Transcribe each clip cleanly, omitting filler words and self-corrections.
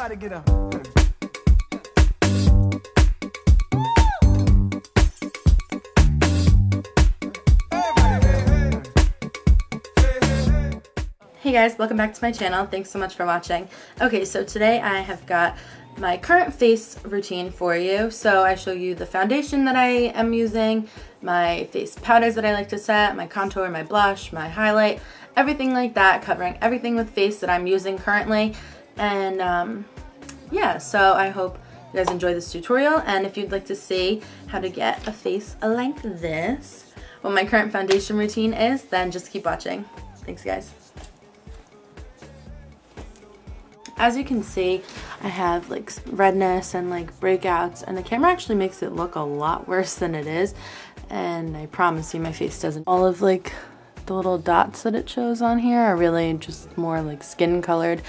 Everybody get up. Hey guys, welcome back to my channel. Thanks so much for watching. Okay, so today I have got my current face routine for you. So I show you the foundation that I am using, my face powders that I like to set, my contour, my blush, my highlight, everything like that, covering everything with face that I'm using currently. And yeah, so I hope you guys enjoy this tutorial, and if you'd like to see how to get a face like this, what my current foundation routine is, then just keep watching. Thanks guys. As you can see, I have like redness and like breakouts, and the camera actually makes it look a lot worse than it is, and I promise you my face doesn't. All of like the little dots that it shows on here are really just more like skin colored,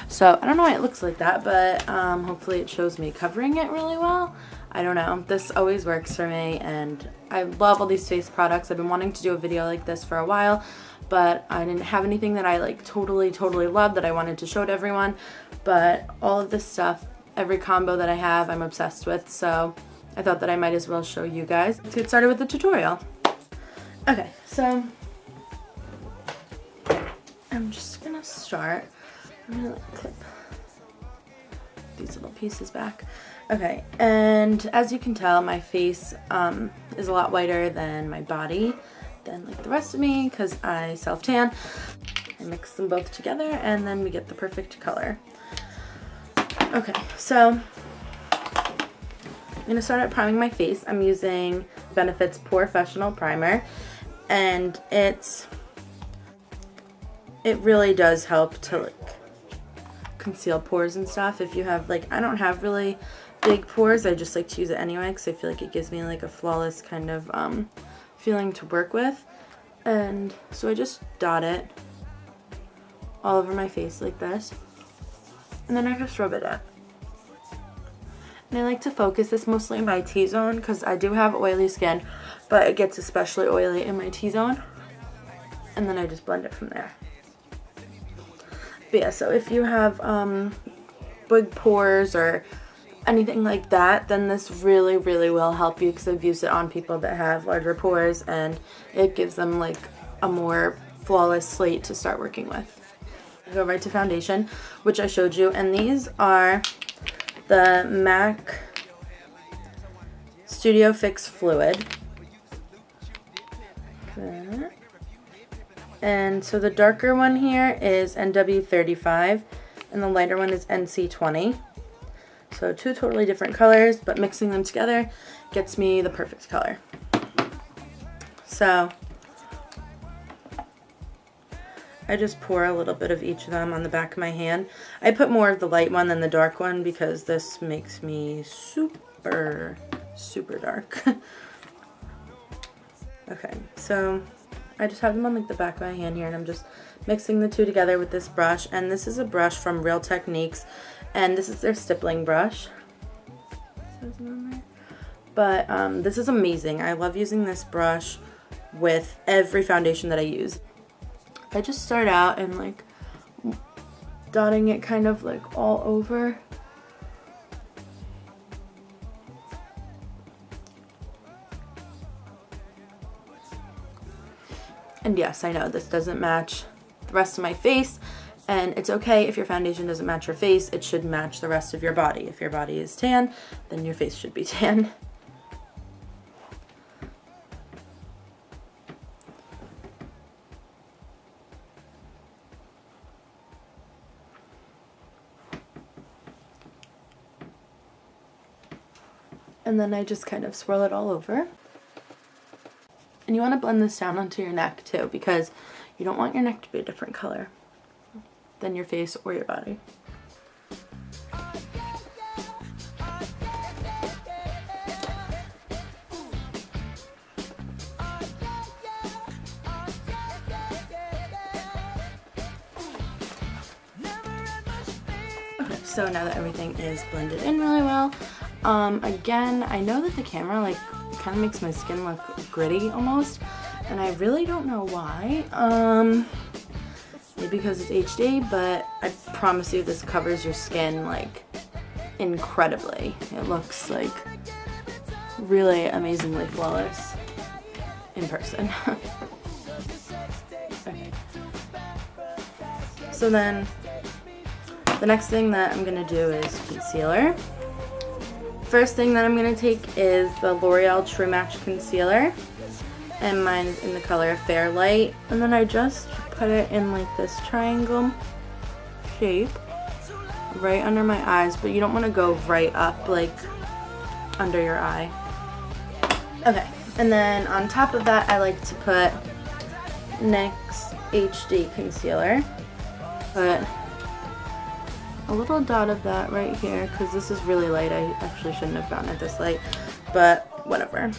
so I don't know why it looks like that, but hopefully it shows me covering it really well. I don't know, this always works for me, and I love all these face products. I've been wanting to do a video like this for a while, but I didn't have anything that I like totally loved that I wanted to show to everyone. But all of this stuff, every combo that I have, I'm obsessed with, so I thought that I might as well show you guys. Let's get started with the tutorial. Okay, so I'm just gonna start. I'm gonna clip these little pieces back. Okay, and as you can tell, my face is a lot whiter than my body, than like the rest of me, because I self-tan. I mix them both together and then we get the perfect color. Okay, so I'm gonna start out priming my face. I'm using Benefit's POREfessional primer, and it really does help to like conceal pores and stuff. If you have like, I don't have really big pores, I just like to use it anyway because I feel like it gives me like a flawless kind of feeling to work with. And so I just dot it all over my face like this, and then I just rub it in. And I like to focus this mostly in my T-zone because I do have oily skin, but it gets especially oily in my T-zone, and then I just blend it from there. But yeah, so if you have big pores or anything like that, then this really will help you, because I've used it on people that have larger pores, and it gives them like a more flawless slate to start working with. Go right to foundation, which I showed you, and these are the MAC Studio Fix Fluid. Okay. And so the darker one here is NW35 and the lighter one is NC20. So two totally different colors, but mixing them together gets me the perfect color. So I just pour a little bit of each of them on the back of my hand. I put more of the light one than the dark one because this makes me super dark. Okay, so I just have them on like the back of my hand here, and I'm just mixing the two together with this brush. And this is a brush from Real Techniques, and this is their stippling brush. But this is amazing. I love using this brush with every foundation that I use. I just start out and like dotting it kind of like all over. And yes, I know this doesn't match the rest of my face, and it's okay if your foundation doesn't match your face. It should match the rest of your body. If your body is tan, then your face should be tan. And then I just kind of swirl it all over. And you want to blend this down onto your neck too, because you don't want your neck to be a different color than your face or your body. Okay, so now that everything is blended in really well, again, I know that the camera like kind of makes my skin look gritty almost, and I really don't know why. Maybe because it's HD, but I promise you this covers your skin like incredibly. It looks like really amazingly flawless in person. Okay. So then the next thing that I'm going to do is concealer. First thing that I'm going to take is the L'Oreal True Match Concealer, and mine is in the color Fairlight, and then I just put it in like this triangle shape right under my eyes, but you don't want to go right up like under your eye. Okay, and then on top of that I like to put NYX HD Concealer. Put a little dot of that right here because this is really light. I actually shouldn't have gotten it this light, but whatever.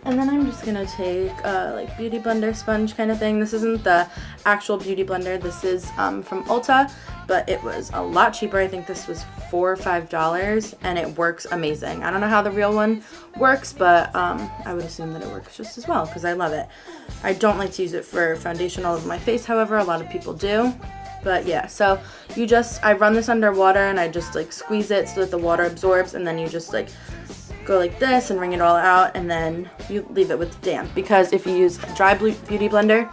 And then I'm just gonna take like beauty blender sponge kind of thing. This isn't the actual beauty blender. This is from Ulta, but it was a lot cheaper. I think this was $4 or $5, and it works amazing. I don't know how the real one works, but I would assume that it works just as well because I love it. I don't like to use it for foundation all over my face, however, a lot of people do. But yeah, so I run this under water and I just like squeeze it so that the water absorbs, and then you just like go like this and wring it all out, and then you leave it with damp, because if you use a dry beauty blender,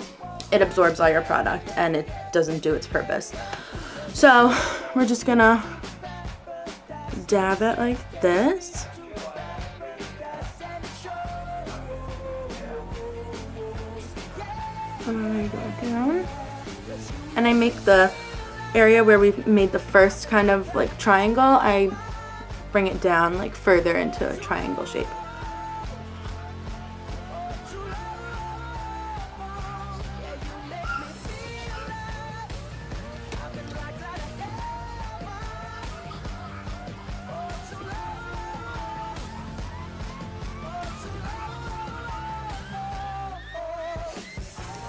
it absorbs all your product and it doesn't do its purpose. So we're just gonna dab it like this. And I go down. And I make the area where we've made the first kind of like triangle, I bring it down like further into a triangle shape.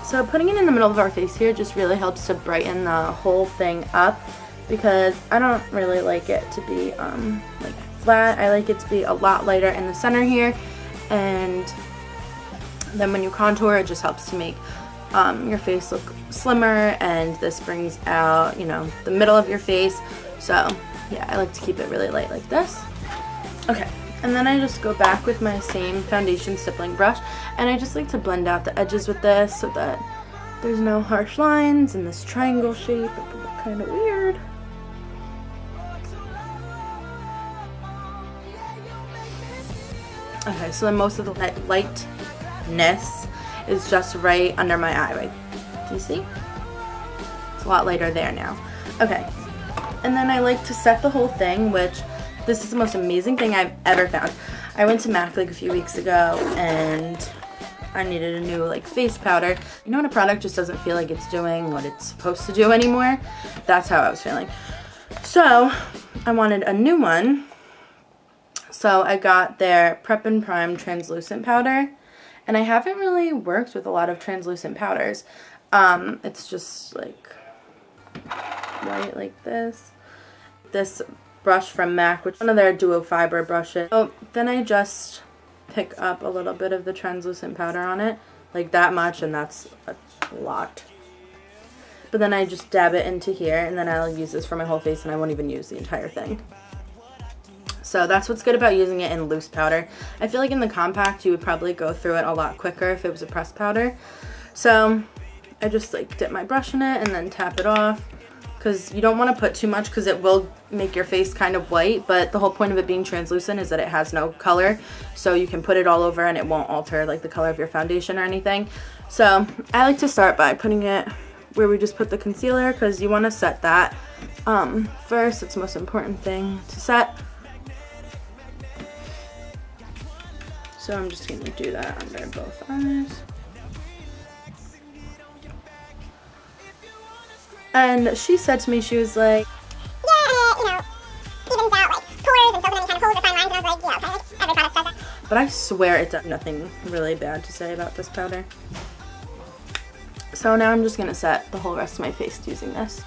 So putting it in the middle of our face here just really helps to brighten the whole thing up, because I don't really like it to be like flat. I like it to be a lot lighter in the center here, and then when you contour it just helps to make your face look slimmer, and this brings out, you know, the middle of your face. So yeah, I like to keep it really light like this. Okay. And then I just go back with my same foundation stippling brush, and I just like to blend out the edges with this so that there's no harsh lines in this triangle shape. It can look kind of weird. Okay, so then most of the lightness is just right under my eye, right? Do you see? It's a lot lighter there now. Okay, and then I like to set the whole thing, which this is the most amazing thing I've ever found. I went to MAC like a few weeks ago and I needed a new like face powder. You know when a product just doesn't feel like it's doing what it's supposed to do anymore? That's how I was feeling. So I wanted a new one. So I got their Prep and Prime translucent powder, and I haven't really worked with a lot of translucent powders. It's just like white like this. This brush from MAC, which is one of their duo fiber brushes. So then I just pick up a little bit of the translucent powder on it, like that much, and that's a lot. But then I just dab it into here, and then I'll use this for my whole face, and I won't even use the entire thing. So that's what's good about using it in loose powder. I feel like in the compact you would probably go through it a lot quicker if it was a pressed powder. So I just like dip my brush in it and then tap it off, because you don't want to put too much because it will make your face kind of white, but the whole point of it being translucent is that it has no color, so you can put it all over and it won't alter like the color of your foundation or anything. So I like to start by putting it where we just put the concealer, because you want to set that first. It's the most important thing to set. So I'm just going to do that under both eyes. And she said to me, she was like, yeah, you know, evens out like pores and fills in any kind of holes or fine lines. And I was like, yeah, okay, like, every product says that. But I swear it does nothing really bad to say about this powder. So now I'm just going to set the whole rest of my face using this.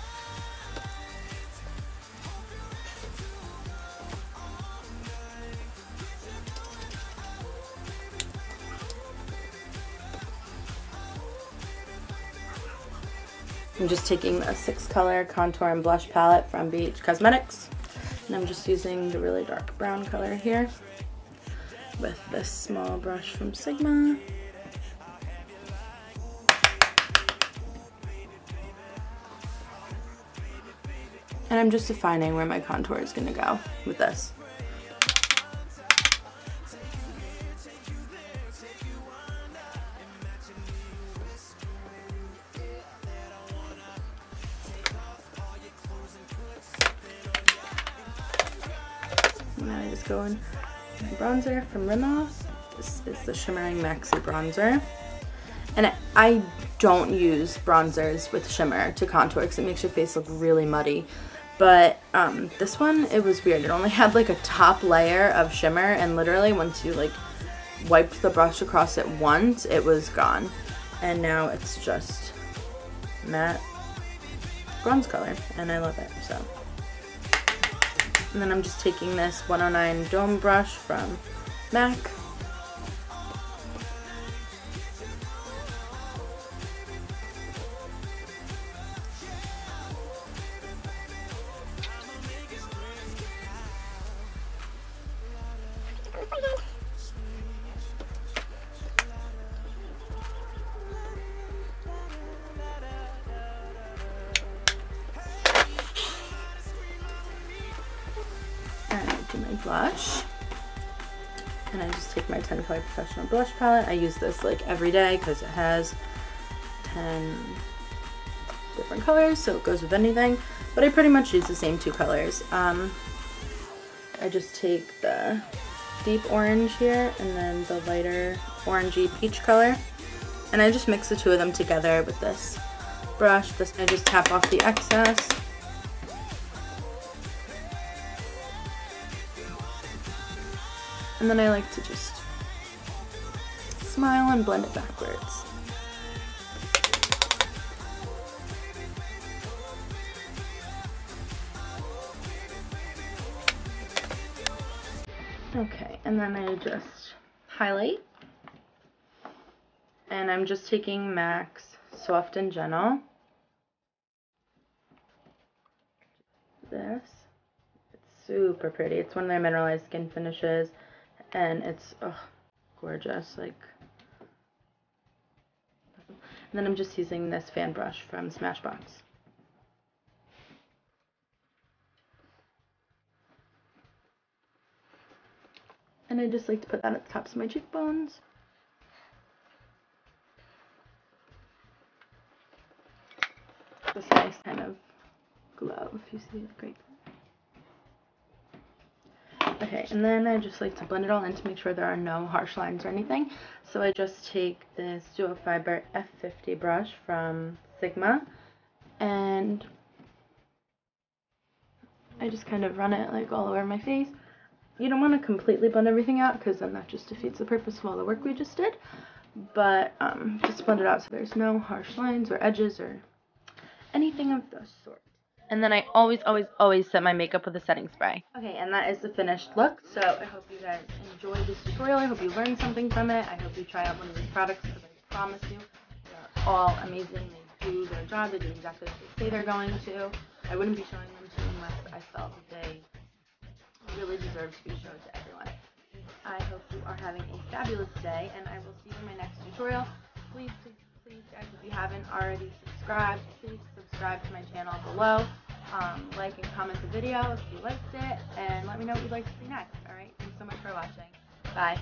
I'm just taking the 6 color contour and blush palette from BH Cosmetics. And I'm just using the really dark brown color here with this small brush from Sigma. And I'm just defining where my contour is gonna go with this. And then I just go in my bronzer from Rimmel. This is the Shimmering Maxi bronzer. And I don't use bronzers with shimmer to contour because it makes your face look really muddy. But this one, it was weird. It only had like a top layer of shimmer, and literally once you like wiped the brush across it once, it was gone. And now it's just matte bronze color, and I love it, so. And then I'm just taking this 109 Dome brush from MAC. Blush, and I just take my 10 POREfessional blush palette. I use this like every day because it has 10 different colors, so it goes with anything, but I pretty much use the same 2 colors. I just take the deep orange here and then the lighter orangey peach color, and I just mix the 2 of them together with this brush. I just tap off the excess. And then I like to just smile and blend it backwards. Okay, and then I just highlight. And I'm just taking MAC's Soft and Gentle. This. It's super pretty. It's one of their mineralized skin finishes. And it's gorgeous, like. And then I'm just using this fan brush from Smashbox. And I just like to put that at the tops of my cheekbones. This nice kind of glow, if you see it, great. Okay, and then I just like to blend it all in to make sure there are no harsh lines or anything. So I just take this Duo Fiber F50 brush from Sigma, and I just kind of run it like all over my face. You don't want to completely blend everything out because then that just defeats the purpose of all the work we just did. But just blend it out so there's no harsh lines or edges or anything of the sort. And then I always set my makeup with a setting spray. Okay, and that is the finished look. So I hope you guys enjoyed this tutorial. I hope you learned something from it. I hope you try out one of these products because I promise you, they're all amazing. They do their job. They do exactly what they say they're going to. I wouldn't be showing them to you unless I felt that they really deserve to be shown to everyone. I hope you are having a fabulous day, and I will see you in my next tutorial. Please guys, if you haven't already subscribed, please subscribe to my channel below. Like and comment the video if you liked it, and let me know what you'd like to see next. Alright, thanks so much for watching. Bye.